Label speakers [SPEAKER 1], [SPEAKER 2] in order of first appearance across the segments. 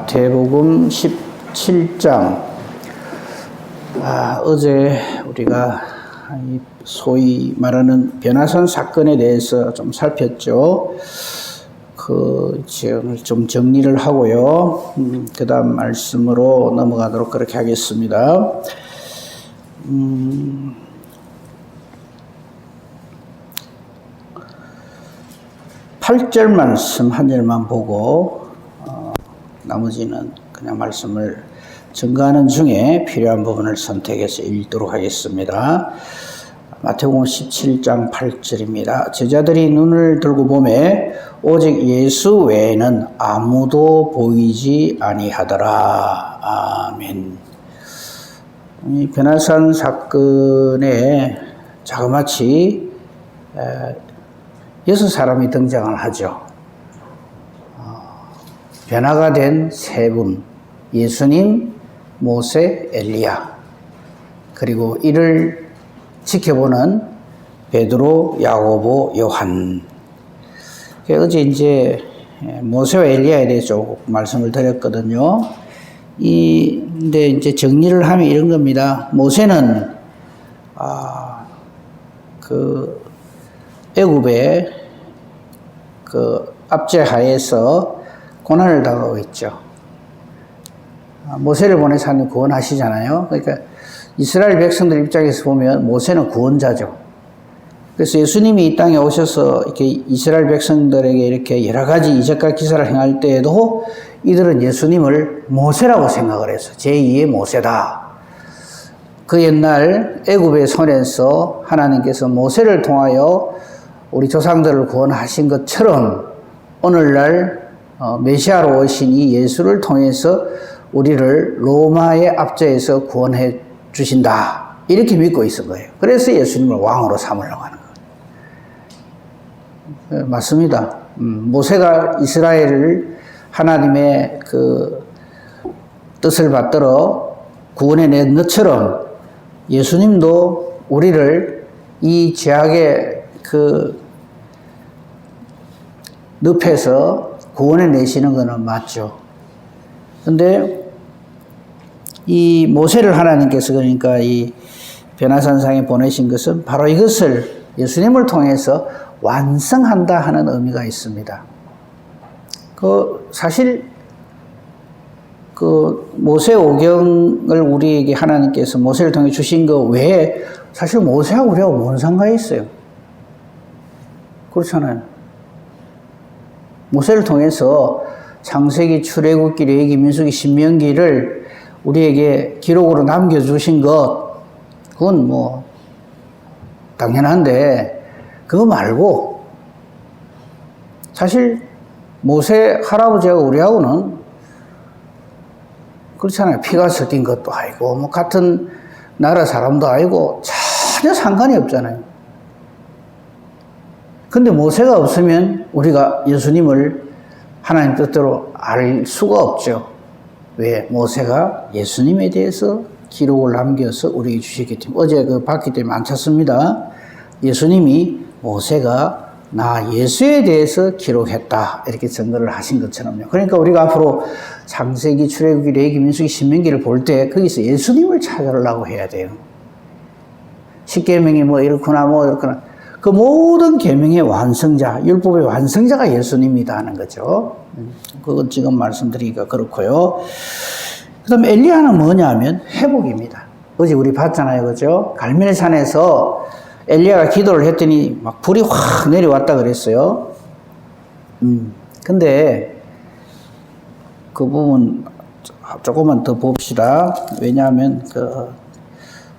[SPEAKER 1] 마태복음 17장. 어제 우리가 소위 말하는 변화산 사건에 대해서 좀 살폈죠. 오늘 좀 정리를 하고요. 그 다음 말씀으로 넘어가도록 그렇게 하겠습니다. 8절 말씀 한 절만 보고 나머지는 그냥 말씀을 증거하는 중에 필요한 부분을 선택해서 읽도록 하겠습니다. 마태복음 17장 8절입니다. 제자들이 눈을 들고 보매 오직 예수 외에는 아무도 보이지 아니하더라. 아멘. 이 변화산 사건에 자그마치 6사람이 등장을 하죠. 변화가 된 세 분, 예수님, 모세, 엘리야, 그리고 이를 지켜보는 베드로, 야고보, 요한. 어제 이제 모세와 엘리야에 대해서 조금 말씀을 드렸거든요. 근데 이제 정리를 하면 이런 겁니다. 모세는 애굽의 압제하에서 고난을 당하고 있죠. 모세를 보내서 하나님 구원하시잖아요. 그러니까 이스라엘 백성들 입장에서 보면 모세는 구원자죠. 그래서 예수님이 이 땅에 오셔서 이렇게 이스라엘 백성들에게 이렇게 여러 가지 이적과 기사를 행할 때에도 이들은 예수님을 모세라고 생각을 해서 제2의 모세다. 그 옛날 애굽의 손에서 하나님께서 모세를 통하여 우리 조상들을 구원하신 것처럼 오늘날 메시아로 오신 이 예수를 통해서 우리를 로마의 압제에서 구원해 주신다. 이렇게 믿고 있은 거예요. 그래서 예수님을 왕으로 삼으려고 하는 거예요. 맞습니다. 모세가 이스라엘을 하나님의 그 뜻을 받들어 구원해낸 것처럼 예수님도 우리를 이 죄악의 그 늪에서 구원해 내시는 것은 맞죠. 근데 이 모세를 하나님께서 그러니까 이 변화산상에 보내신 것은 바로 이것을 예수님을 통해서 완성한다 하는 의미가 있습니다. 사실 모세 오경을 우리에게 하나님께서 모세를 통해 주신 것 외에 사실 모세하고 우리하고 뭔 상관이 있어요? 그렇잖아요. 모세를 통해서 창세기, 출애굽기, 레위기, 민수기, 신명기를 우리에게 기록으로 남겨주신 것, 그건 뭐 당연한데 그거 말고 사실 모세 할아버지하고 우리하고는 그렇잖아요. 피가 섞인 것도 아니고 뭐 같은 나라 사람도 아니고 전혀 상관이 없잖아요. 근데 모세가 없으면 우리가 예수님을 하나님 뜻대로 알 수가 없죠. 왜? 모세가 예수님에 대해서 기록을 남겨서 우리에게 주셨기 때문에. 어제 봤기 때문에 안 찾습니다. 예수님이 모세가 나 예수에 대해서 기록했다. 이렇게 증거를 하신 것처럼요. 그러니까 우리가 앞으로 창세기, 출애굽기, 레위기, 민수기, 신명기를 볼 때 거기서 예수님을 찾으려고 해야 돼요. 십계명이 뭐 이렇구나 뭐 이렇구나. 그 모든 계명의 완성자, 율법의 완성자가 예수님이다 하는 거죠. 그건 지금 말씀드리기가 그렇고요. 그 다음에 엘리야는 뭐냐면 회복입니다. 어제 우리 봤잖아요. 그죠? 갈멜산에서 엘리야가 기도를 했더니 막 불이 확 내려왔다 그랬어요. 근데 그 부분 조금만 더 봅시다. 왜냐하면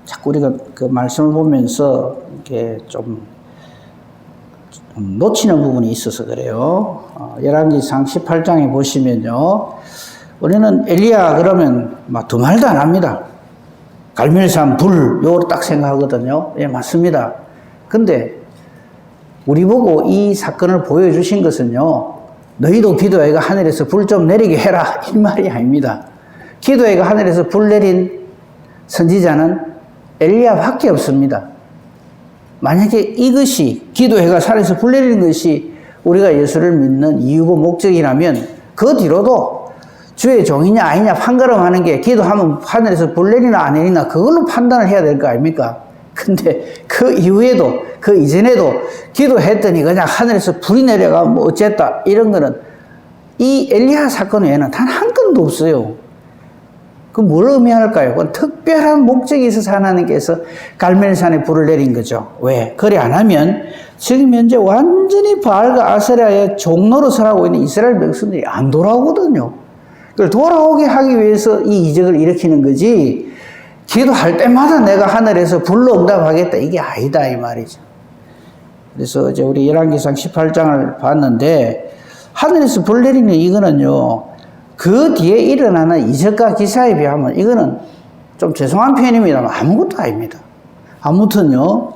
[SPEAKER 1] 자꾸 우리가 그 말씀을 보면서 이렇게 좀 놓치는 부분이 있어서 그래요. 열왕기상 18장에 보시면요. 우리는 엘리야 그러면 막 두말도 안 합니다. 갈멜산 불, 요걸 딱 생각하거든요. 예, 맞습니다. 근데 우리 보고 이 사건을 보여주신 것은요. 너희도 기도해가 하늘에서 불 좀 내리게 해라. 이 말이 아닙니다. 기도해가 하늘에서 불 내린 선지자는 엘리야밖에 없습니다. 만약에 이것이 기도해가 산에서 불 내리는 것이 우리가 예수를 믿는 이유고 목적이라면 그 뒤로도 주의 종이냐 아니냐 판가름하는 게 기도하면 하늘에서 불 내리나 안 내리나 그걸로 판단을 해야 될 거 아닙니까? 근데 그 이후에도 그 이전에도 기도했더니 그냥 하늘에서 불이 내려가면 뭐 어쨌다 이런 거는 이 엘리야 사건 외에는 단 한 건도 없어요. 그 뭘 의미할까요? 그건 특별한 목적이 있어서 하나님께서 갈멜산에 불을 내린 거죠. 왜? 그래 안 하면 지금 현재 완전히 바알과 아세라의 종로로 설하고 있는 이스라엘 백성들이 안 돌아오거든요. 그걸 돌아오게 하기 위해서 이 이적을 일으키는 거지, 기도할 때마다 내가 하늘에서 불로 응답하겠다 이게 아니다 이 말이죠. 그래서 이제 우리 열왕기상 18장을 봤는데 하늘에서 불 내리는 이거는요, 그 뒤에 일어나는 이적과 기사에 비하면 이거는 좀 죄송한 표현입니다만 아무것도 아닙니다. 아무튼요,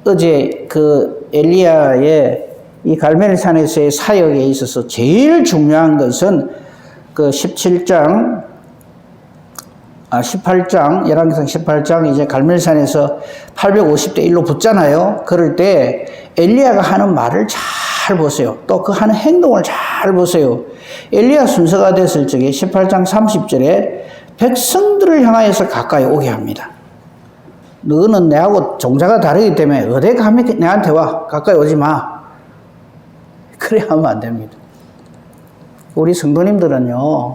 [SPEAKER 1] 어제 그 엘리야의 이 갈멜산에서의 사역에 있어서 제일 중요한 것은 그 18장, 열왕기상 18장 이제 갈멜산에서 850대 1로 붙잖아요. 그럴 때 엘리야가 하는 말을 잘 보세요. 또 그 하는 행동을 잘 보세요. 엘리야 순서가 됐을 적에 18장 30절에 백성들을 향하여서 가까이 오게 합니다. 너는 내하고 종자가 다르기 때문에 어디 가면 내한테 와. 가까이 오지 마. 그래 하면 안 됩니다. 우리 성도님들은요,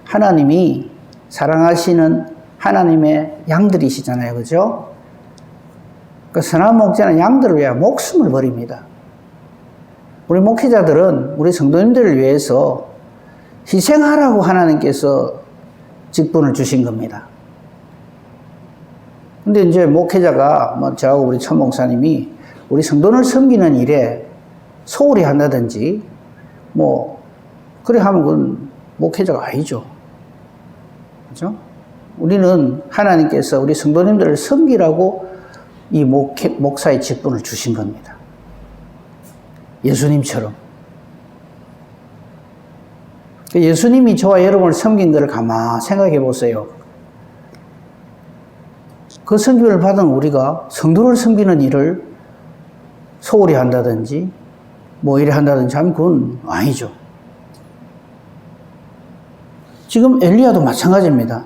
[SPEAKER 1] 하나님이 사랑하시는 하나님의 양들이시잖아요. 그죠? 그 선한 목자는 양들을 위해 목숨을 버립니다. 우리 목회자들은 우리 성도님들을 위해서 희생하라고 하나님께서 직분을 주신 겁니다. 근데 이제 목회자가, 저하고 우리 천 목사님이 우리 성도를 섬기는 일에 소홀히 한다든지, 그래 하면 그건 목회자가 아니죠. 그죠? 우리는 하나님께서 우리 성도님들을 섬기라고 이 목사의 직분을 주신 겁니다. 예수님처럼. 예수님이 저와 여러분을 섬긴 것을 가만히 생각해 보세요. 그 섬김을 받은 우리가 성도를 섬기는 일을 소홀히 한다든지 이래 한다든지 하면 그건 아니죠. 지금 엘리야도 마찬가지입니다.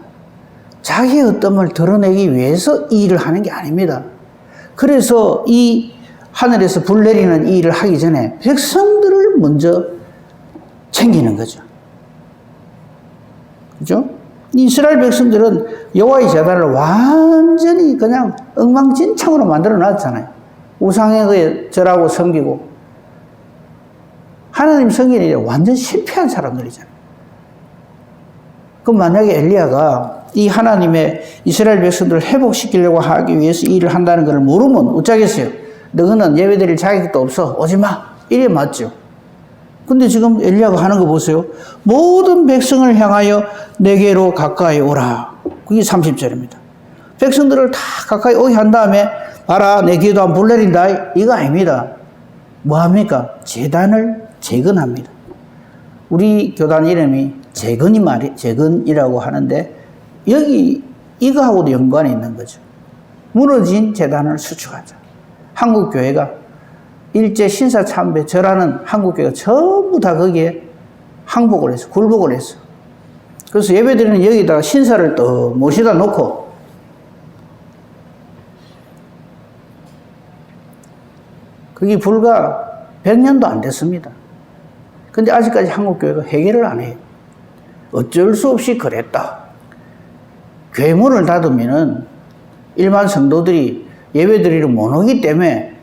[SPEAKER 1] 자기의 어떤을 드러내기 위해서 이 일을 하는 게 아닙니다. 그래서 이 하늘에서 불 내리는 이 일을 하기 전에 백성들을 먼저 챙기는 거죠. 그죠? 이스라엘 백성들은 여호와의 제단을 완전히 그냥 엉망진창으로 만들어 놨잖아요. 우상에 절하고 섬기고 하나님 섬기는 일에 완전 실패한 사람들이잖아요. 그럼 만약에 엘리야가 이 하나님의 이스라엘 백성들을 회복시키려고 하기 위해서 이 일을 한다는 걸 모르면 어쩌겠어요? 너는 예배드릴 자격도 없어. 오지 마. 이래 맞죠. 근데 지금 엘리야가 하는 거 보세요. 모든 백성을 향하여 내게로 가까이 오라. 그게 30절입니다. 백성들을 다 가까이 오게 한 다음에 봐라 내 귀에도 한 불 내린다. 이거 아닙니다. 뭐합니까? 제단을 재건합니다. 우리 교단 이름이 재건이라고 하는데 여기 이거하고도 연관이 있는 거죠. 무너진 제단을 수축하자. 한국교회가 일제 신사참배 절하는 한국교회가 전부 다 거기에 항복을 했어. 굴복을 했어. 그래서 예배드리는 여기다가 신사를 또 모시다 놓고 그게 불과 100년도 안 됐습니다. 근데 아직까지 한국교회가 해결을 안 해요. 어쩔 수 없이 그랬다. 교회 문을 닫으면은 일반 성도들이 예배드리러 못 오기 때문에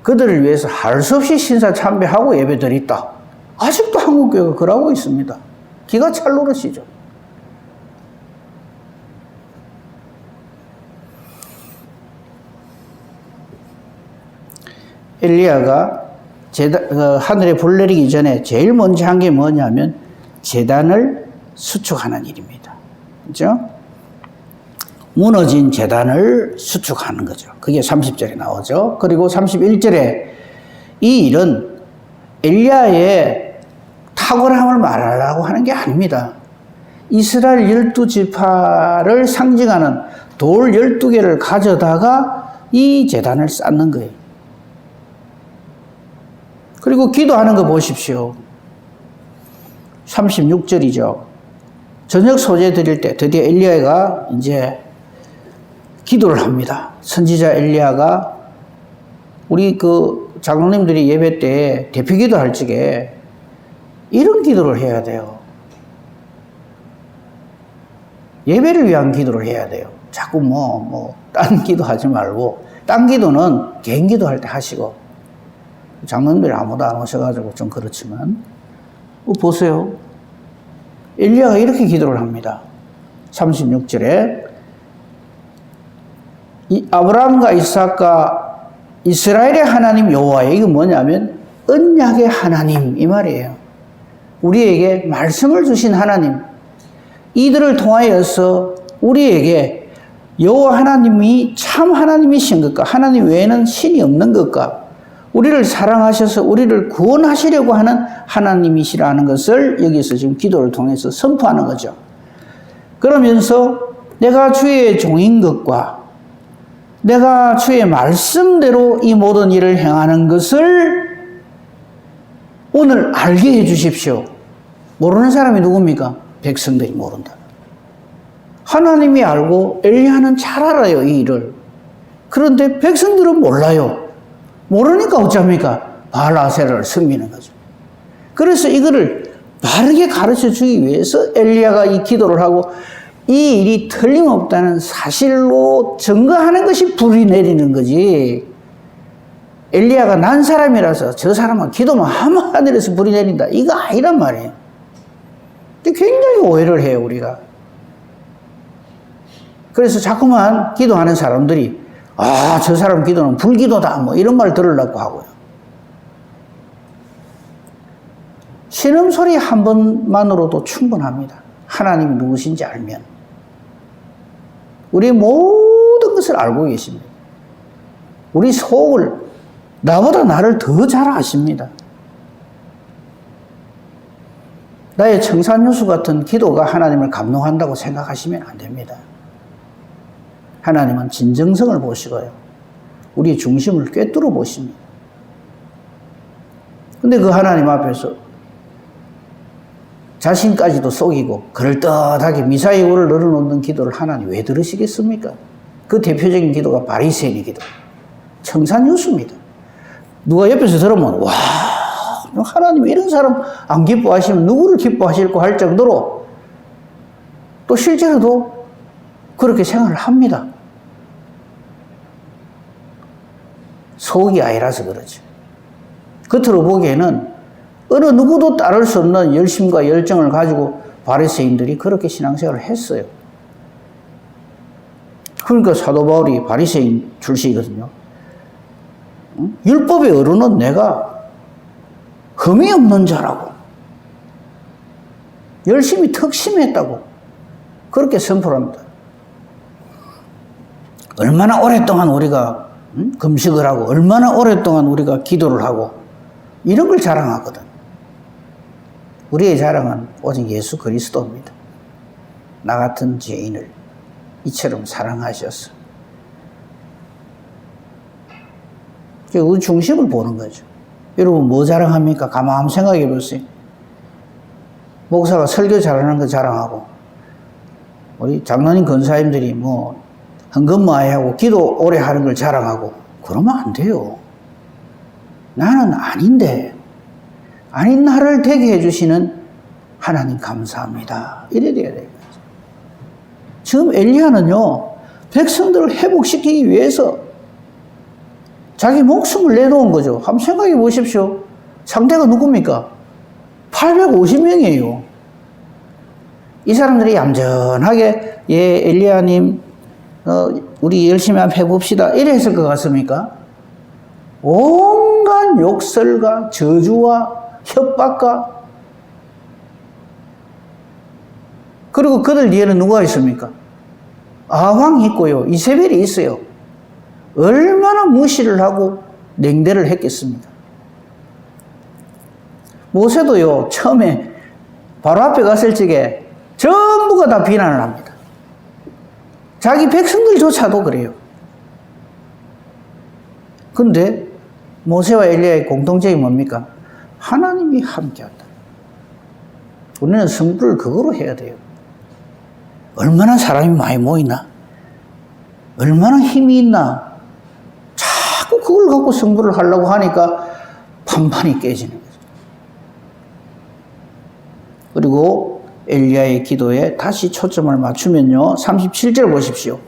[SPEAKER 1] 그들을 위해서 할 수 없이 신사 참배하고 예배드렸다. 아직도 한국교회가 그러고 있습니다. 기가 찰 노릇이죠. 엘리야가 하늘에 불 내리기 전에 제일 먼저 한 게 뭐냐면 제단을 수축하는 일입니다. 그죠? 무너진 제단을 수축하는 거죠. 그게 30절에 나오죠. 그리고 31절에 이 일은 엘리야의 탁월함을 말하려고 하는 게 아닙니다. 이스라엘 12지파를 상징하는 돌 12개를 가져다가 이 제단을 쌓는 거예요. 그리고 기도하는 거 보십시오. 36절이죠. 저녁 소재 드릴 때 드디어 엘리야가 이제 기도를 합니다. 선지자 엘리야가 우리 그 장로님들이 예배 때 대표 기도할 적에 이런 기도를 해야 돼요. 예배를 위한 기도를 해야 돼요. 자꾸 딴 기도 하지 말고, 딴 기도는 개인 기도할 때 하시고, 장로님들이 아무도 안 오셔가지고 좀 그렇지만, 보세요. 엘리야가 이렇게 기도를 합니다. 36절에, 아브라함과 이삭과 이스라엘의 하나님 여호와여, 이거 뭐냐면, 언약의 하나님, 이 말이에요. 우리에게 말씀을 주신 하나님, 이들을 통하여서 우리에게 여호와 하나님이 참 하나님이신 것과 하나님 외에는 신이 없는 것과 우리를 사랑하셔서 우리를 구원하시려고 하는 하나님이시라는 것을 여기서 지금 기도를 통해서 선포하는 거죠. 그러면서 내가 주의 종인 것과 내가 주의 말씀대로 이 모든 일을 행하는 것을 오늘 알게 해 주십시오. 모르는 사람이 누굽니까? 백성들이 모른다. 하나님이 알고 엘리야는 잘 알아요, 이 일을. 그런데 백성들은 몰라요. 모르니까 어쩝니까? 바알-아세라를 섬기는 거죠. 그래서 이거를 바르게 가르쳐 주기 위해서 엘리야가 이 기도를 하고 이 일이 틀림없다는 사실로 증거하는 것이 불이 내리는 거지. 엘리야가 난 사람이라서 저 사람은 기도만 하면 하늘에서 불이 내린다. 이거 아니란 말이에요. 굉장히 오해를 해요, 우리가. 그래서 자꾸만 기도하는 사람들이 저 사람 기도는 불기도다 이런 말 들으려고 하고요. 신음소리 한 번만으로도 충분합니다. 하나님이 누구신지 알면. 우리 모든 것을 알고 계십니다. 우리 속을 나보다 나를 더 잘 아십니다. 나의 청산유수 같은 기도가 하나님을 감동한다고 생각하시면 안 됩니다. 하나님은 진정성을 보시고요. 우리의 중심을 꿰뚫어 보십니다. 근데 그 하나님 앞에서 자신까지도 속이고 그럴듯하게 미사여구를 늘어놓는 기도를 하나님 왜 들으시겠습니까? 그 대표적인 기도가 바리새인의 기도. 청산유수입니다. 누가 옆에서 들으면 와, 하나님 이런 사람 안 기뻐하시면 누구를 기뻐하실까 할 정도로 또 실제로도 그렇게 생각을 합니다. 속이 아니라서 그러죠. 겉으로 보기에는 어느 누구도 따를 수 없는 열심과 열정을 가지고 바리새인들이 그렇게 신앙생활을 했어요. 그러니까 사도 바울이 바리새인 출신이거든요. 율법의 어른은 내가 흠이 없는 자라고 열심히 특심했다고 그렇게 선포를 합니다. 얼마나 오랫동안 우리가 금식을 하고 얼마나 오랫동안 우리가 기도를 하고 이런 걸 자랑하거든. 우리의 자랑은 오직 예수 그리스도입니다. 나 같은 죄인을 이처럼 사랑하셔서 그 중심을 보는 거죠. 여러분 뭐 자랑합니까? 가만 한번 생각해 보세요. 목사가 설교 잘하는 거 자랑하고 우리 장로님 권사님들이 헌금 많이 하고 기도 오래 하는 걸 자랑하고 그러면 안 돼요. 나는 아닌데 아닌 나를 되게 해주시는 하나님 감사합니다. 이래야 돼야 돼요. 지금 엘리야는요 백성들을 회복시키기 위해서 자기 목숨을 내놓은 거죠. 한번 생각해 보십시오. 상대가 누굽니까? 850명이에요. 이 사람들이 얌전하게 엘리야님 우리 열심히 한번 해봅시다 이래 했을 것 같습니까? 온갖 욕설과 저주와 협박과 그리고 그들 뒤에는 누가 있습니까? 아황이 있고요. 이세벨이 있어요. 얼마나 무시를 하고 냉대를 했겠습니까? 모세도요, 처음에 바로 앞에 갔을 적에 전부가 다 비난을 합니다. 자기 백성들조차도 그래요. 근데 모세와 엘리야의 공통점이 뭡니까? 하나님이 함께한다. 우리는 성불을 그거로 해야 돼요. 얼마나 사람이 많이 모이나? 얼마나 힘이 있나? 자꾸 그걸 갖고 성불을 하려고 하니까 판판이 깨지는 거죠. 그리고 엘리야의 기도에 다시 초점을 맞추면요. 37절 보십시오.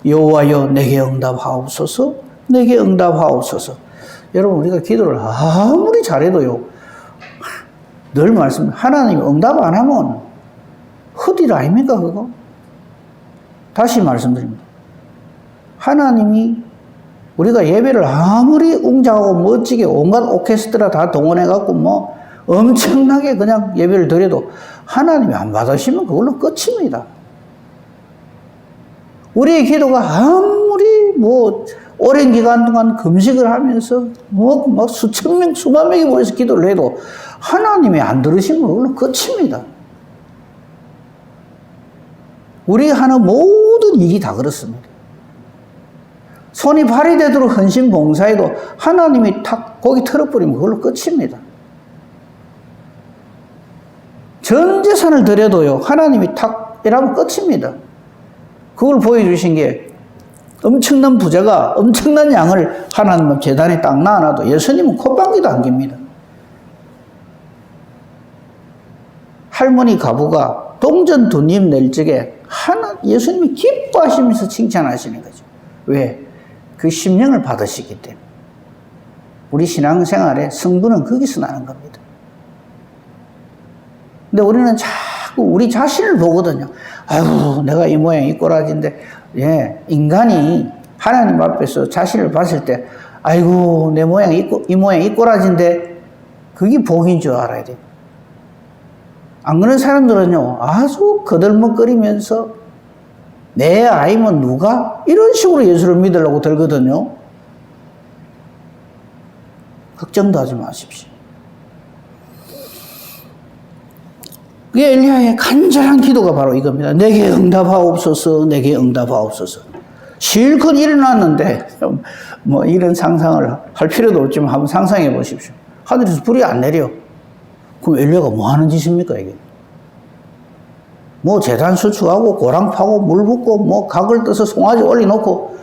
[SPEAKER 1] 여호와여 내게 응답하옵소서. 내게 응답하옵소서. 여러분 우리가 기도를 아무리 잘해도요. 늘 하나님이 응답 안 하면 헛일 아닙니까 그거? 다시 말씀드립니다. 하나님이 우리가 예배를 아무리 웅장하고 멋지게 온갖 오케스트라 다 동원해갖고 뭐 엄청나게 그냥 예배를 드려도 하나님이 안 받으시면 그걸로 끝입니다. 우리의 기도가 아무리 뭐 오랜 기간 동안 금식을 하면서 막 수천 명, 수만 명이 모여서 기도를 해도 하나님이 안 들으시면 그걸로 끝입니다. 우리 하는 모든 일이 다 그렇습니다. 손이 발이 되도록 헌신 봉사해도 하나님이 탁 고기 털어버리면 그걸로 끝입니다. 전 재산을 드려도요, 하나님이 탁 이러면 끝입니다. 그걸 보여주신 게 엄청난 부자가 엄청난 양을 하나님 재단에 딱 놔놔도 예수님은 콧방귀도 안 깁니다. 할머니 가부가 동전 두 입 낼 적에 예수님이 기뻐하시면서 칭찬하시는 거죠. 왜? 그 심령을 받으시기 때문에. 우리 신앙생활의 성분은 거기서 나는 겁니다. 근데 우리는 자꾸 우리 자신을 보거든요. 아이고, 내가 이 모양 이 꼬라지인데, 예, 인간이 하나님 앞에서 자신을 봤을 때, 아이고, 내 모양 이 모양 이 꼬라지인데, 그게 복인 줄 알아야 돼요. 안 그런 사람들은요, 아주 거들먹거리면서, 내 아이면 누가? 이런 식으로 예수를 믿으려고 들거든요. 걱정도 하지 마십시오. 그게 엘리야의 간절한 기도가 바로 이겁니다. 내게 응답하옵소서, 내게 응답하옵소서. 실컷 일어났는데, 뭐 이런 상상을 할 필요도 없지만 한번 상상해 보십시오. 하늘에서 불이 안 내려. 그럼 엘리야가 뭐 하는 짓입니까, 이게? 뭐 제단 수축하고 고랑 파고 물 붓고 뭐 각을 떠서 송아지 올려놓고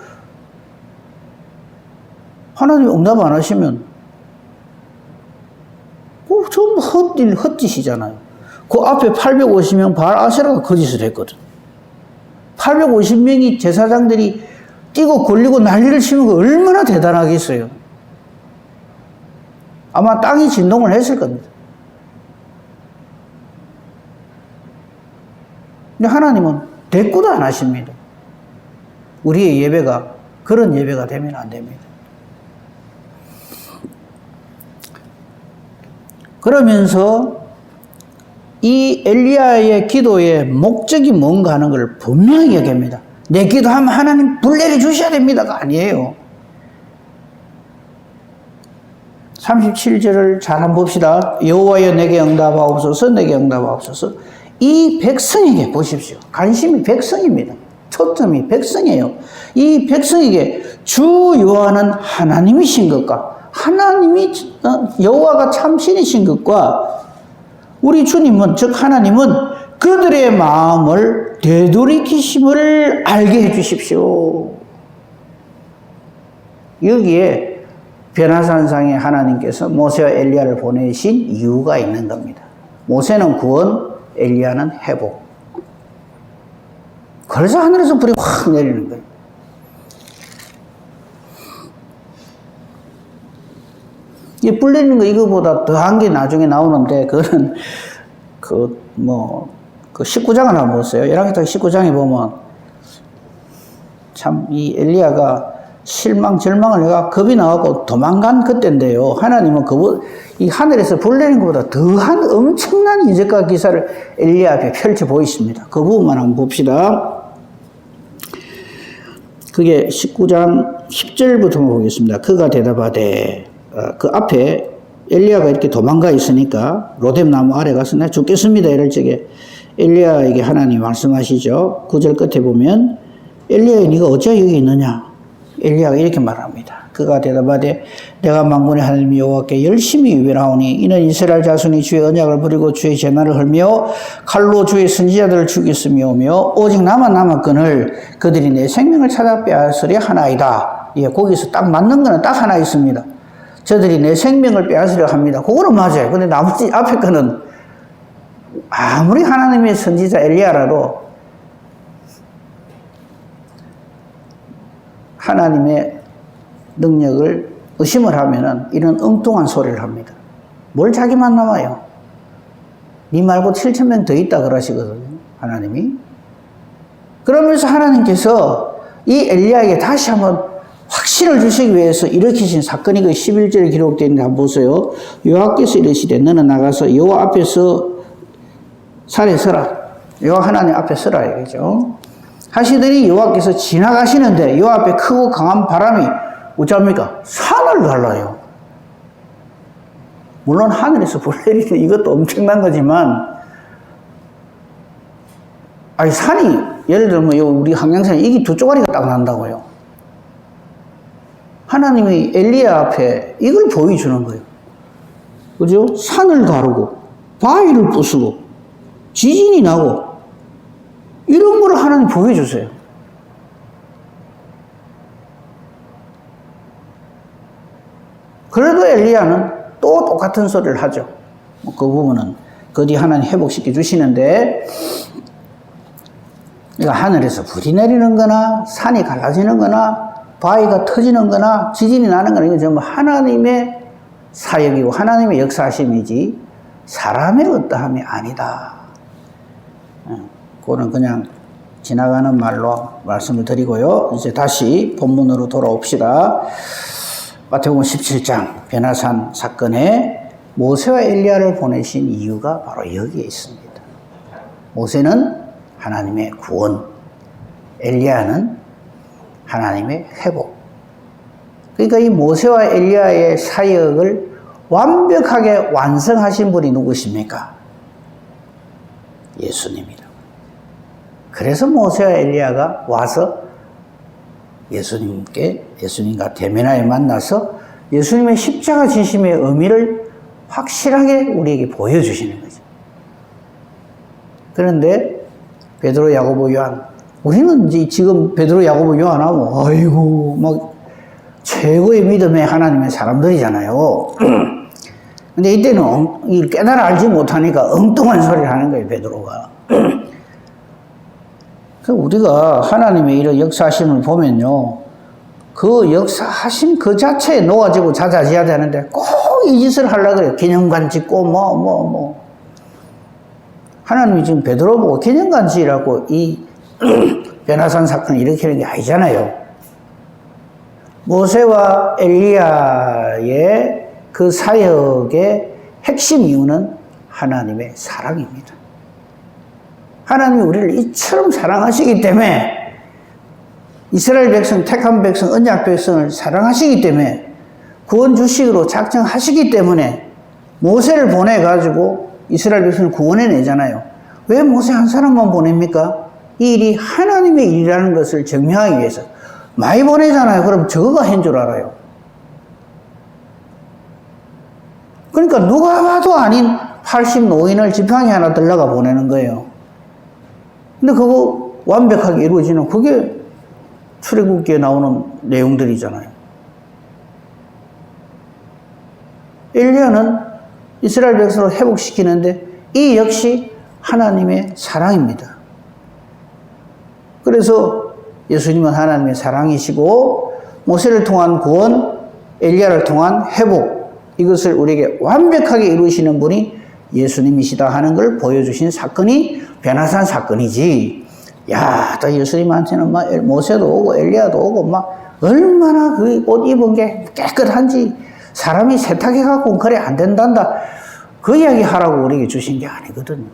[SPEAKER 1] 하나님이 응답 안 하시면 전부 헛짓이잖아요. 그 앞에 850명 바알 아세라가 거짓을 했거든. 850명이 제사장들이 뛰고 걸리고 난리를 치는 거 얼마나 대단하겠어요. 아마 땅이 진동을 했을 겁니다. 근데 하나님은 대꾸도 안 하십니다. 우리의 예배가 그런 예배가 되면 안 됩니다. 그러면서 이 엘리야의 기도의 목적이 뭔가 하는 걸 분명히 얘기합니다. 내 기도하면 하나님 불 내려 주셔야 됩니다가 아니에요. 37절을 잘 한번 봅시다. 여호와여 내게 응답하옵소서, 내게 응답하옵소서. 이 백성에게 보십시오. 관심이 백성입니다. 초점이 백성이에요. 이 백성에게 주 여호와는 하나님이신 것과 하나님이 여호와가 참신이신 것과 우리 주님은 즉 하나님은 그들의 마음을 되돌이키심을 알게 해주십시오. 여기에 변화산상에 하나님께서 모세와 엘리야를 보내신 이유가 있는 겁니다. 모세는 구원, 엘리야는 회복. 그래서 하늘에서 불이 확 내리는 거예요. 이 불 내리는 거 이거보다 더한 게 나중에 나오는데 그거는 그 19장을 한번 보세요. 1학기 19장에 보면 참 이 엘리야가 절망을 해가 겁이 나갖고 도망간 그때인데요. 하나님은 이 하늘에서 불 내리는 것보다 더한 엄청난 이적과 기사를 엘리야 앞에 펼쳐 보이십니다. 그 부분만 한번 봅시다. 그게 19장 10절부터 보겠습니다. 그가 대답하되 그 앞에 엘리야가 이렇게 도망가 있으니까 로뎀나무 아래 가서 나 죽겠습니다 이럴 적에 엘리야에게 하나님 말씀하시죠. 9절 끝에 보면 엘리야 네가 어찌 여기 있느냐. 엘리야가 이렇게 말합니다. 그가 대답하되 내가 만군의 하나님 여호와께 열심히 유별하오니 이는 이스라엘 자손이 주의 언약을 버리고 주의 제단을 헐며 칼로 주의 선지자들을 죽였으며며 오직 나만 남았거늘 그들이 내 생명을 찾아 빼앗으려 하나이다. 예, 거기서 딱 맞는 거는 딱 하나 있습니다. 저들이 내 생명을 빼앗으려 합니다. 그거는 맞아요. 근데 나머지 앞에 거는 아무리 하나님의 선지자 엘리야라도 하나님의 능력을 의심을 하면은 이런 엉뚱한 소리를 합니다. 뭘 자기만 남아요? 니 말고 7,000명 더 있다 그러시거든요. 하나님이. 그러면서 하나님께서 이 엘리야에게 다시 한번 확신을 주시기 위해서 일으키신 사건이 그 11절에 기록되어 있는데 한번 보세요. 여호와께서 이르시되 너는 나가서 여호와 앞에서 산에 서라. 여호와 하나님 앞에 서라 이거죠. 하시더니 여호와께서 지나가시는데 여호와 앞에 크고 강한 바람이 어쩌합니까? 산을 갈라요. 물론 하늘에서 불 내리는 이것도 엄청난 거지만 아니 산이 예를 들면 우리 한강산에 이게 두 쪼가리가 딱 난다고요. 하나님이 엘리야 앞에 이걸 보여주는 거예요. 그죠? 산을 가르고 바위를 부수고 지진이 나고 이런 걸 하나님 보여주세요. 그래도 엘리야는 또 똑같은 소리를 하죠. 그 부분은 그 뒤 하나님 회복시켜 주시는데 그러니까 하늘에서 불이 내리는 거나 산이 갈라지는 거나 바위가 터지는 거나 지진이 나는 거나 이건 전부 하나님의 사역이고 하나님의 역사하심이지 사람의 어떠함이 아니다. 그거는 그냥 지나가는 말로 말씀을 드리고요. 이제 다시 본문으로 돌아옵시다. 마태복음 17장 베나산 사건에 모세와 엘리야를 보내신 이유가 바로 여기에 있습니다. 모세는 하나님의 구원, 엘리야는 하나님의 회복. 그러니까 이 모세와 엘리야의 사역을 완벽하게 완성하신 분이 누구십니까? 예수님이다. 그래서 모세와 엘리야가 와서 예수님과 대면하여 만나서 예수님의 십자가 진심의 의미를 확실하게 우리에게 보여주시는 거죠. 그런데 베드로, 야고보, 요한, 우리는 이제 지금 베드로, 야고보, 요한하면 아이고 막 최고의 믿음의 하나님의 사람들이잖아요. 근데 이때는 깨달아 알지 못하니까 엉뚱한 소리를 하는 거예요, 베드로가. 그래서 우리가 하나님의 이런 역사하심을 보면요, 그 역사하심 그 자체에 놓아지고 자자지어야 되는데 꼭 이 짓을 하려고 그래요. 기념관 짓고 하나님이 지금 베드로 보고 기념관 지으라고 이 베나산 사건을 일으키는 게 아니잖아요. 모세와 엘리야의 그 사역의 핵심 이유는 하나님의 사랑입니다. 하나님이 우리를 이처럼 사랑하시기 때문에 이스라엘 백성, 택한 백성, 언약 백성을 사랑하시기 때문에 구원 주식으로 작정하시기 때문에 모세를 보내가지고 이스라엘 백성을 구원해내잖아요. 왜 모세 한 사람만 보냅니까? 이 일이 하나님의 일이라는 것을 증명하기 위해서. 많이 보내잖아요. 그럼 저거가 한 줄 알아요. 그러니까 누가 봐도 아닌 80 노인을 지팡이 하나 들러가 보내는 거예요. 근데 그거 완벽하게 이루어지는 그게 출애굽기에 나오는 내용들이잖아요. 엘리야는 이스라엘 백성을 회복시키는데 이 역시 하나님의 사랑입니다. 그래서 예수님은 하나님의 사랑이시고 모세를 통한 구원, 엘리야를 통한 회복, 이것을 우리에게 완벽하게 이루시는 분이 예수님이시다 하는 걸 보여주신 사건이 베나산 사건이지. 야, 또 예수님한테는 막 모세도 오고 엘리야도 오고 막 얼마나 그 옷 입은 게 깨끗한지 사람이 세탁해갖고 그래 안 된단다. 그 이야기 하라고 우리에게 주신 게 아니거든요.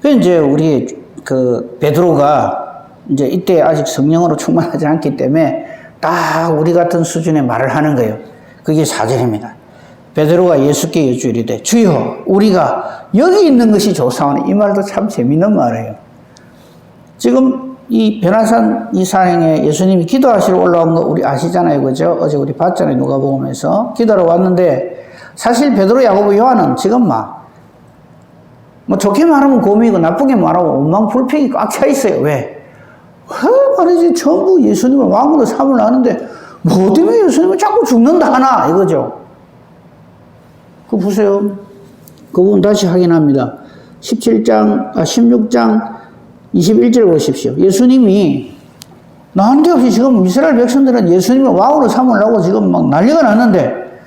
[SPEAKER 1] 그 이제 우리 그 베드로가 이제 이때 아직 성령으로 충만하지 않기 때문에 딱 우리 같은 수준의 말을 하는 거예요. 그게 4절입니다. 베드로가 예수께 여쭈이르되 주여 우리가 여기 있는 것이 좋사오니. 이 말도 참 재밌는 말이에요. 지금 이 변화산 이 산행에 예수님이 기도하시러 올라온 거 우리 아시잖아요. 그죠? 어제 우리 봤잖아요. 누가복음에서 기도하러 왔는데 사실 베드로, 야고보, 요한은 지금 뭐 좋게 말하면 곰이고 나쁘게 말하면 엉망불평이 꽉 차 있어요. 왜? 말이지 전부 예수님을 왕으로 삼으려 하는데 뭐 때문에 예수님은 자꾸 죽는다 하나 이거죠. 그거 보세요. 그 부분 다시 확인합니다. 16장 21절 보십시오. 예수님이 난데없이 지금 이스라엘 백성들은 예수님을 왕으로 삼으려고 지금 막 난리가 났는데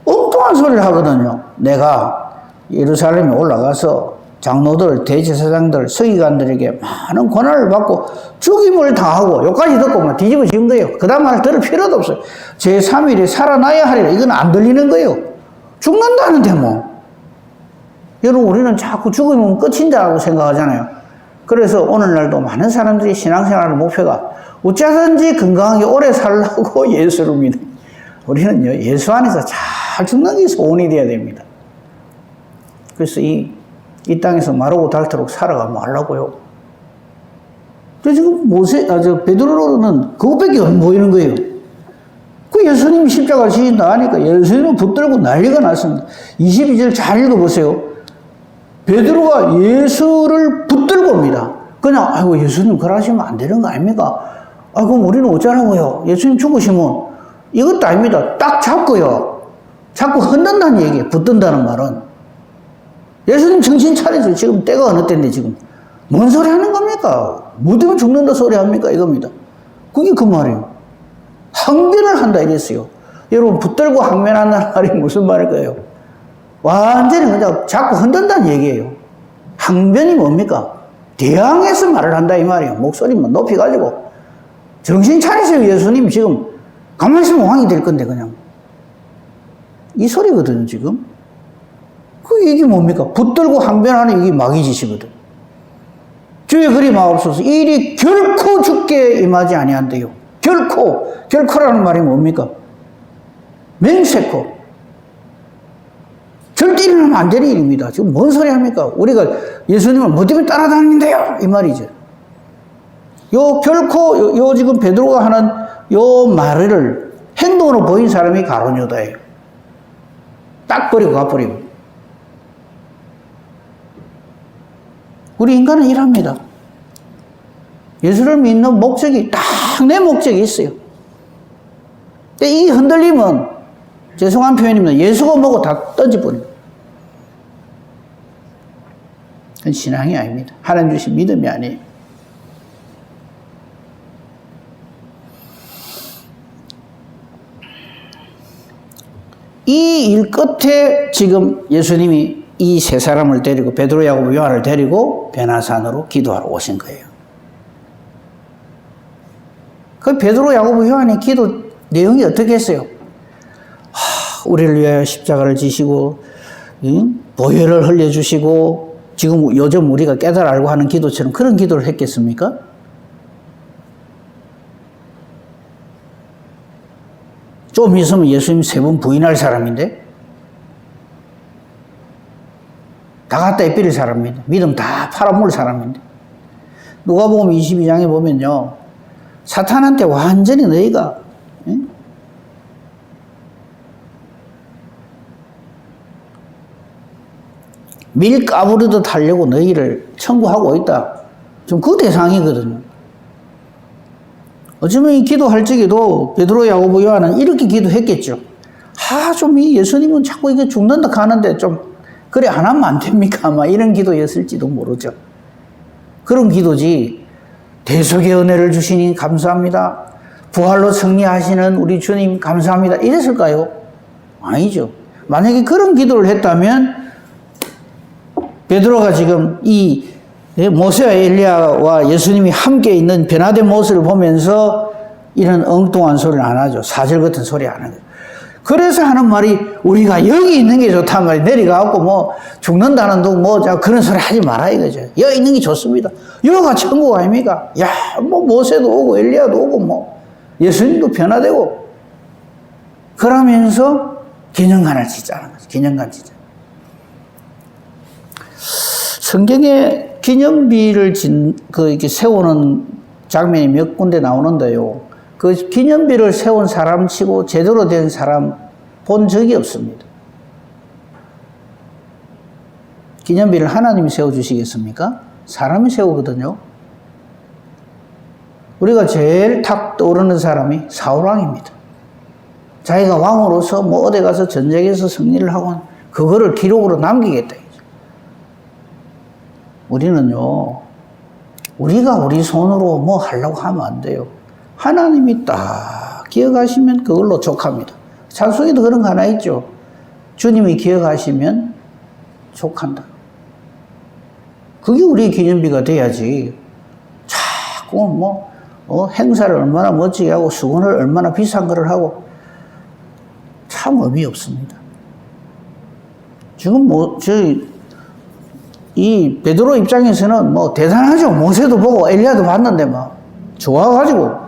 [SPEAKER 1] 엉뚱한 소리를 하거든요. 내가 예루살렘에 올라가서 장로들, 대제사장들, 서기관들에게 많은 권한을 받고 죽임을 당하고 여기까지 듣고 막 뒤집어진 거예요. 그 다음 말 들을 필요도 없어요. 제3일에 살아나야 하리라. 이건 안 들리는 거예요. 죽는다는데 뭐. 여러분 우리는 자꾸 죽으면 끝인 줄 알고 생각하잖아요. 그래서 오늘날도 많은 사람들이 신앙생활의 목표가 어쩌든지 건강하게 오래 살라고 예수를 믿는. 우리는요 예수 안에서 잘 죽는 게 소원이 돼야 됩니다. 그래서 이 땅에서 마르고 닳도록 살아가면 하려고요. 지금 베드로는 그것밖에 안 보이는 거예요. 그 예수님이 십자가 지신다 하니까 예수님은 붙들고 난리가 났습니다. 22절 잘 읽어보세요. 베드로가 예수를 붙들고 옵니다. 그냥 아이고 예수님 그러시면 안 되는 거 아닙니까? 아 그럼 우리는 어쩌라고요? 예수님 죽으시면 이것도 아닙니다. 딱 잡고요. 자꾸 흔든다는 얘기예요. 붙든다는 말은. 예수님 정신 차리죠. 지금 때가 어느 때인데 지금 뭔 소리 하는 겁니까? 뭐 때문에 죽는다 소리 합니까? 이겁니다. 그게 그 말이에요. 항변을 한다 이랬어요. 여러분 붙들고 항변한다는 말이 무슨 말일까요? 완전히 그냥 자꾸 흔든다는 얘기예요. 항변이 뭡니까? 대항해서 말을 한다 이 말이에요. 목소리만 높여가지고 정신 차리세요. 예수님 지금 가만히 있으면 왕이 될 건데 그냥 이 소리거든요 지금. 이게 뭡니까? 붙들고 항변하는 이게 마귀 짓이거든. 주의 그리 마옵소서. 이 일이 결코 죽게 임하지 아니한대요. 결코라는 말이 뭡니까? 맹세코. 절대 일어나면 안 되는 일입니다. 지금 뭔 소리 합니까? 우리가 예수님을 뭐 때문에 따라다니는데요? 이 말이죠. 결코 지금 베드로가 하는 요 말을 행동으로 보인 사람이 가룟유다예요. 딱 버리고 가버리고. 우리 인간은 이랍니다. 예수를 믿는 목적이 딱 내 목적이 있어요. 근데 이 흔들림은 죄송한 표현입니다. 예수가 뭐고 다 던져버립니다. 그건 신앙이 아닙니다. 하나님 주신 믿음이 아니에요. 이 일 끝에 지금 예수님이 이 세 사람을 데리고 베드로, 야고보, 요한을 데리고 변화산으로 기도하러 오신 거예요. 그 베드로, 야고보, 요한의 기도 내용이 어떻게 했어요? 우리를 위하여 십자가를 지시고 보혈을 흘려주시고 지금 요즘 우리가 깨달아 알고 하는 기도처럼 그런 기도를 했겠습니까? 좀 있으면 예수님 세 번 부인할 사람인데 다 갖다 에필 사람입니다. 믿음 다 팔아먹을 사람인데 누가복음 22장에 보면요 사탄한테 완전히 너희가 밀 까부르듯 하려고 너희를 청구하고 있다. 좀 그 대상이거든요. 어쩌면 이 기도할 적에도 베드로, 야고보, 요한은 이렇게 기도했겠죠. 좀 이 예수님은 자꾸 이게 죽는다 가는데 좀 그래 안 하면 안 됩니까? 아마 이런 기도였을지도 모르죠. 그런 기도지. 대속의 은혜를 주시니 감사합니다. 부활로 승리하시는 우리 주님 감사합니다. 이랬을까요? 아니죠. 만약에 그런 기도를 했다면 베드로가 지금 이 모세와 엘리야와 예수님이 함께 있는 변화된 모습을 보면서 이런 엉뚱한 소리를 안 하죠. 사절 같은 소리 안 하죠. 그래서 하는 말이 우리가 여기 있는 게 좋단 말이에요. 내려가고 뭐 죽는다는 둥 뭐 그런 소리 하지 마라 이거죠. 여기 있는 게 좋습니다. 여기가 천국 아닙니까? 뭐 모세도 오고 엘리야도 오고 뭐 예수님도 변화되고 그러면서 기념관을 짓자는 거죠. 기념관 짓자. 성경에 기념비를 이렇게 세우는 장면이 몇 군데 나오는데요. 그 기념비를 세운 사람 치고 제대로 된 사람 본 적이 없습니다. 기념비를 하나님이 세워주시겠습니까? 사람이 세우거든요. 우리가 제일 탁 떠오르는 사람이 사울왕입니다. 자기가 왕으로서 뭐 어디 가서 전쟁에서 승리를 하고 그거를 기록으로 남기겠다. 우리는요, 우리가 우리 손으로 뭐 하려고 하면 안 돼요. 하나님이 딱 기억하시면 그걸로 족합니다. 찬송에도 그런 거 하나 있죠. 주님이 기억하시면 족한다. 그게 우리의 기념비가 돼야지. 자꾸 행사를 얼마나 멋지게 하고 수건을 얼마나 비싼 거를 하고 참 의미 없습니다. 지금 이 베드로 입장에서는 대단하죠. 모세도 보고 엘리야도 봤는데 좋아가지고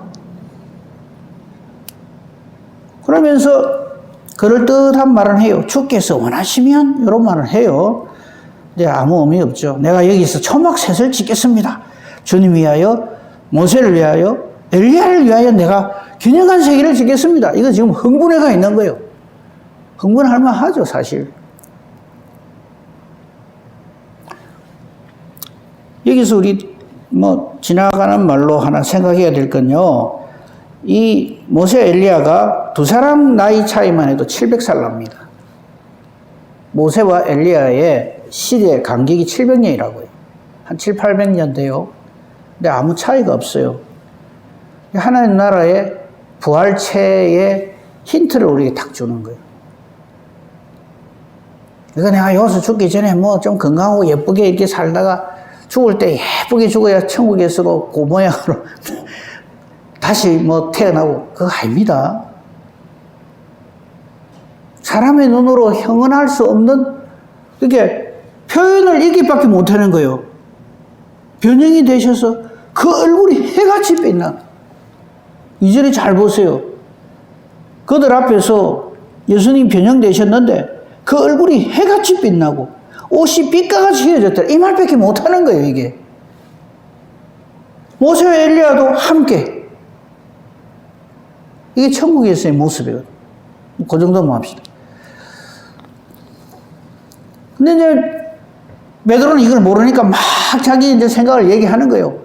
[SPEAKER 1] 그러면서 그럴듯한 말은 해요. 주께서 원하시면 이런 말을 해요. 근데 아무 의미 없죠. 내가 여기서 초막셋을 짓겠습니다. 주님 위하여, 모세를 위하여, 엘리야를 위하여 내가 균형한 세계를 짓겠습니다. 이거 지금 흥분해가 있는 거예요. 흥분할 만하죠, 사실. 여기서 우리 지나가는 말로 하나 생각해야 될 건요. 이 모세 엘리야가 두 사람 나이 차이만 해도 700살 납니다. 모세와 엘리야의 시대 간격이 700년이라고 해요. 한 7, 800년 돼요. 근데 아무 차이가 없어요. 하나님 나라의 부활체의 힌트를 우리에게 탁 주는 거예요. 그래서 내가 여기서 죽기 전에 좀 건강하고 예쁘게 이렇게 살다가 죽을 때 예쁘게 죽어야 천국에서도 그 모양으로 다시 태어나고 그거 아닙니다. 사람의 눈으로 형언할 수 없는 그렇게 표현을 이렇게밖에 못하는 거예요. 변형이 되셔서 그 얼굴이 해같이 빛나. 이전에 잘 보세요. 그들 앞에서 예수님 변형되셨는데 그 얼굴이 해같이 빛나고 옷이 빛깔같이 휘어졌다. 이 말밖에 못하는 거예요, 이게. 모세와 엘리야도 함께. 이게 천국에서의 모습이에요. 그 정도만 합시다. 근데 이제 베드로는 이걸 모르니까 막 자기 이제 생각을 얘기하는 거예요.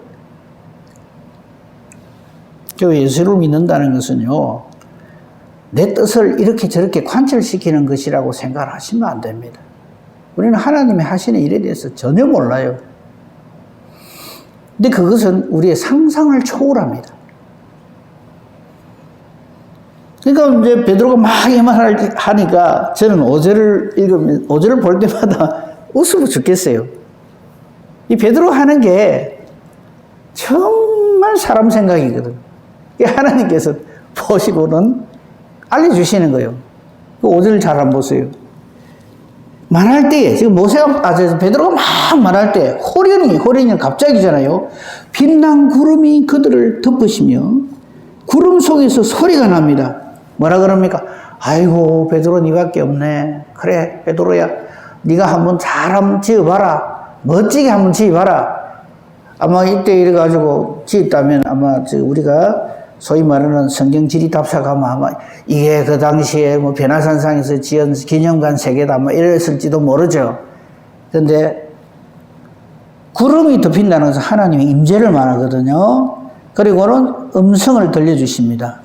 [SPEAKER 1] 예수를 믿는다는 것은요, 내 뜻을 이렇게 저렇게 관철시키는 것이라고 생각을 하시면 안 됩니다. 우리는 하나님이 하시는 일에 대해서 전혀 몰라요. 근데 그것은 우리의 상상을 초월합니다. 그러니까 이제 베드로가 막 이 말을 하니까 저는 5절을 읽으면 5절을 볼 때마다 웃으면 죽겠어요. 이 베드로 하는 게 정말 사람 생각이거든. 하나님께서 보시고는 알려주시는 거예요. 그 5절 잘 안 보세요. 말할 때, 지금 베드로가 막 말할 때, 호련이 갑자기잖아요. 빛난 구름이 그들을 덮으시며, 구름 속에서 소리가 납니다. 뭐라 그럽니까? 아이고, 베드로 니밖에 없네. 그래, 베드로야, 니가 한번 잘 한번 지어봐라. 멋지게 한번 지어봐라. 아마 이때 이래가지고 지었다면 아마 우리가 소위 말하는 성경 지리답사 가면 아마 이게 그 당시에 변화산상에서 지은 기념관 세계다 이랬을지도 모르죠. 그런데 구름이 덮인다는 것은 하나님의 임재를 말하거든요. 그리고는 음성을 들려주십니다.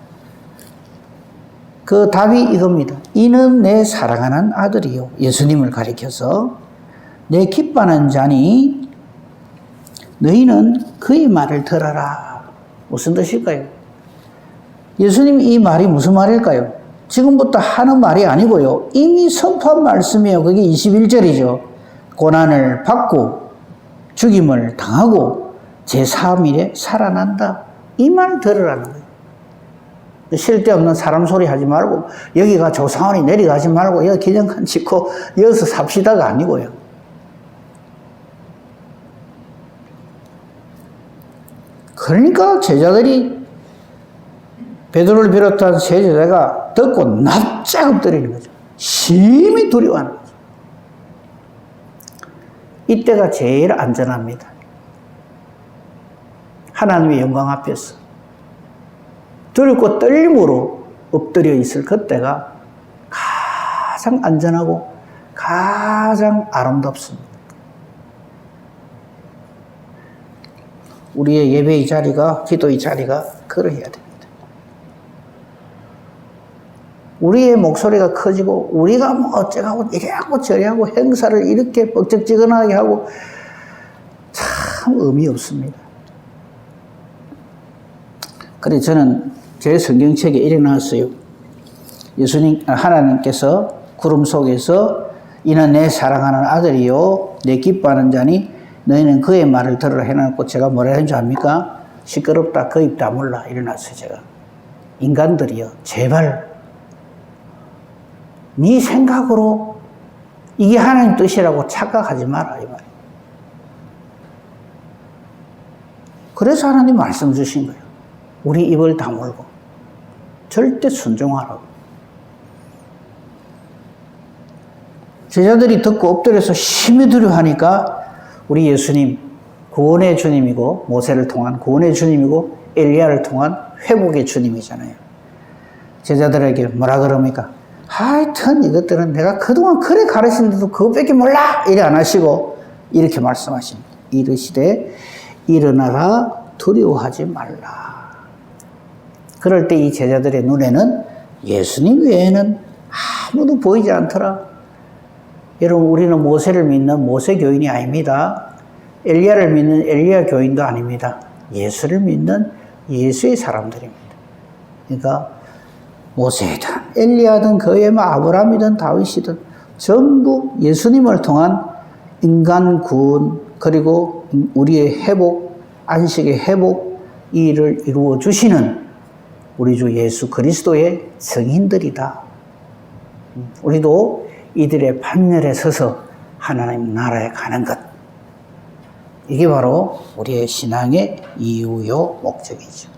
[SPEAKER 1] 그 답이 이겁니다. 이는 내 사랑하는 아들이요. 예수님을 가리켜서 내 기뻐하는 자니 너희는 그의 말을 들어라. 무슨 뜻일까요? 예수님 이 말이 무슨 말일까요? 지금부터 하는 말이 아니고요. 이미 선포한 말씀이에요. 그게 21절이죠. 고난을 받고 죽임을 당하고 제3일에 살아난다. 이 말 들으라는 거예요. 쓸데없는 사람 소리 하지 말고 여기가 조상원이 내려가지 말고 여기 기념관 짓고 여기서 삽시다가 아니고요. 그러니까 제자들이 베드로를 비롯한 세 제자가 듣고 납작 엎드리는 거죠. 심히 두려워하는 거죠. 이때가 제일 안전합니다. 하나님의 영광 앞에서 들고 떨림으로 엎드려 있을 그때가 가장 안전하고 가장 아름답습니다. 우리의 예배의 자리가, 기도의 자리가 그러해야 됩니다. 우리의 목소리가 커지고 우리가 뭐 어쩌고 이래하고 저래하고 행사를 이렇게 뻑적지근하게 하고 참 의미 없습니다. 그래서 저는 제 성경책에 이래 나왔어요. 하나님께서 구름 속에서 이는 내 사랑하는 아들이요 내 기뻐하는 자니 너희는 그의 말을 들으라 해놓고 제가 뭐라 했는지 압니까? 시끄럽다 그 입 다물라 이래놨어요. 제가 인간들이요 제발 네 생각으로 이게 하나님 뜻이라고 착각하지 마라 이 말이에요. 그래서 하나님 말씀 주신 거예요. 우리 입을 다물고 절대 순종하라고. 제자들이 듣고 엎드려서 심히 두려워하니까 우리 예수님 구원의 주님이고 모세를 통한 구원의 주님이고 엘리야를 통한 회복의 주님이잖아요. 제자들에게 뭐라 그럽니까? 하여튼 이것들은 내가 그동안 그래 가르치는데도 그것밖에 몰라! 이래 안 하시고 이렇게 말씀하십니다. 이르시되 일어나라 두려워하지 말라. 그럴 때 이 제자들의 눈에는 예수님 외에는 아무도 보이지 않더라. 여러분 우리는 모세를 믿는 모세 교인이 아닙니다. 엘리야를 믿는 엘리야 교인도 아닙니다. 예수를 믿는 예수의 사람들입니다. 그러니까 모세든 엘리야든 그의 아브라함이든 다윗이든 전부 예수님을 통한 인간 구원 그리고 우리의 회복, 안식의 회복 이 일을 이루어 주시는 우리 주 예수 그리스도의 증인들이다. 우리도 이들의 반열에 서서 하나님 나라에 가는 것. 이게 바로 우리의 신앙의 이유요 목적이죠.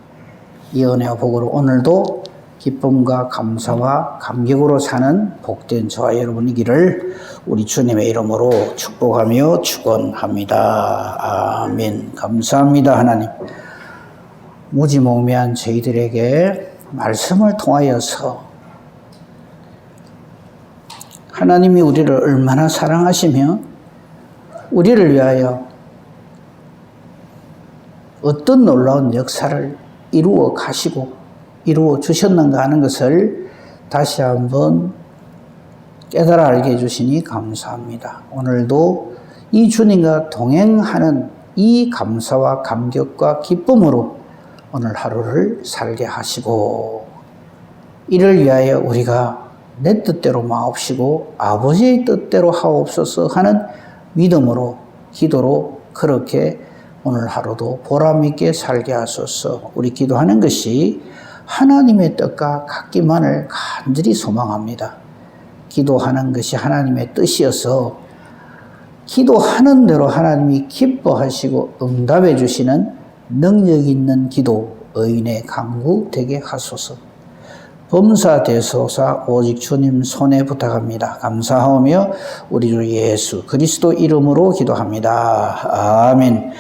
[SPEAKER 1] 이 은혜와 복으로 오늘도 기쁨과 감사와 감격으로 사는 복된 저와 여러분이기를 우리 주님의 이름으로 축복하며 축원합니다. 아멘. 감사합니다 하나님. 무지몽매한 저희들에게 말씀을 통하여서 하나님이 우리를 얼마나 사랑하시며 우리를 위하여 어떤 놀라운 역사를 이루어 가시고 이루어 주셨는가 하는 것을 다시 한번 깨달아 알게 해주시니 감사합니다. 오늘도 이 주님과 동행하는 이 감사와 감격과 기쁨으로 오늘 하루를 살게 하시고 이를 위하여 우리가 내 뜻대로 마옵시고 아버지의 뜻대로 하옵소서 하는 믿음으로 기도로 그렇게 오늘 하루도 보람있게 살게 하소서. 우리 기도하는 것이 하나님의 뜻과 같기만을 간절히 소망합니다. 기도하는 것이 하나님의 뜻이어서 기도하는 대로 하나님이 기뻐하시고 응답해 주시는 능력 있는 기도 의인의 강구 되게 하소서. 범사대소사 오직 주님 손에 부탁합니다. 감사하오며 우리 주 예수 그리스도 이름으로 기도합니다. 아멘.